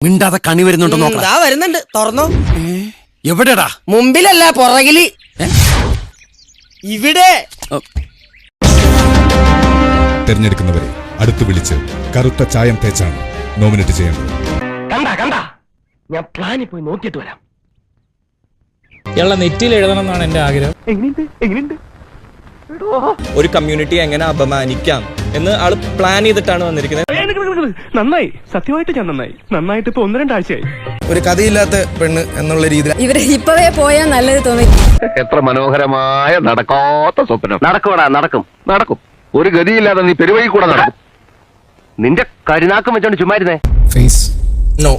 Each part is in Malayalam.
മിണ്ടാതെ കണി വരുന്നുണ്ടോ നോക്കാം. വരുന്നുണ്ട്, തുറന്നോ. എവിടെടാ? മുമ്പിലല്ല, പുറകില്. ഇവിടെ. തെരഞ്ഞെടുക്കുന്നവരെ അടുത്ത് വിളിച്ച് കറുത്ത ചായം തേച്ചാണ് നോമിനേറ്റ് ചെയ്യേണ്ടത്. കണ്ട ഞാൻ പ്ലാനിൽ പോയി നോക്കിയിട്ട് വരാം. ഇയാളെ നെറ്റിയിൽ എഴുതണം എന്നാണ് എന്റെ ആഗ്രഹം. എങ്ങനെയുണ്ട്? ഒരു കമ്മ്യൂണിറ്റി എങ്ങനെ അപമാനിക്കാം എന്ന് ആള് പ്ലാൻ ചെയ്തിട്ടാണ് വന്നിരിക്കുന്നത്. നന്നായി, സത്യമായിട്ട് ഞാൻ നന്നായിട്ട് ഇപ്പൊ 1-2 ആഴ്ചയായി. ഒരു കഥയില്ലാത്ത പെണ്ണ് എന്നുള്ള രീതിയിൽ ഇവര് ഇപ്പവേ പോയാൽ നല്ലത് തോന്നി. എത്ര മനോഹരമായ നടക്കാത്ത സ്വപ്നം. നടക്കും. ഒരു ഗതിയില്ലാതെ നീ പെരുവഴി കൂടെ നടക്കും. നിന്റെ കരിനാക്കം വെച്ചോണ്ട് ചുമ്മാരുന്നേ. ഫേസ് നോ,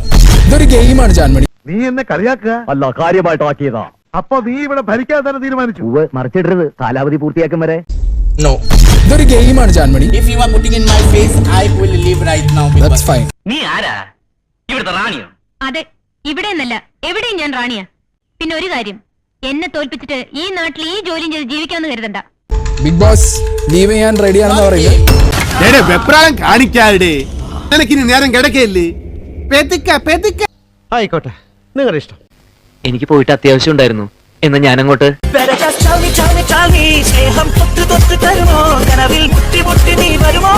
ഇതൊരു ഗെയിമാണ് ജാൻമണി. നീ എന്നെ കളിയാക്കുക അല്ല, കാര്യമായിട്ട് ആക്കിയതാ. അപ്പൊ നീ ഇവിടെ ഭരിക്കാൻ തന്നെ തീരുമാനിച്ചു. മറിച്ചിടരുത്, കാലാവധി പൂർത്തിയാക്കും വരെ. നോ, ഇതൊരു ഗെയിമാണ് Jaanmoni. If you are putting in my face, I will leave right now. That's fine. നീ ആരാ? ഇവിടുത്തെ റാണിയോ? അതെ, ഇവിടെ എന്നല്ല എവിടെയും ഞാൻ റാണിയാ. പിന്നെ ഒരു കാര്യം, എന്നെ തോൽപ്പിച്ചിട്ട് ഈ നാട്ടിൽ ഈ ജോലിയും ചെയ്ത് ജീവിക്കാമെന്ന് കരുതണ്ട. ബിഗ് ബോസ് ലീവ് ചെയ്യാൻ റെഡിയാണെന്ന് പറയുന്നത്. വെപ്രാളം കാണിക്കാടെ, നിനക്കിനി നേരം കിടക്കയില്ലേ? ആയിക്കോട്ടെ, നിങ്ങളുടെ ഇഷ്ടം. എനിക്ക് പോയിട്ട് അത്യാവശ്യം ഉണ്ടായിരുന്നു. എന്നാ ഞാനങ്ങോട്ട്. സ്നേഹം തൊട്ട് തൊട്ട് തരുമോ, കനവിൽ മുട്ടി മുട്ടി നീ വരുമോ?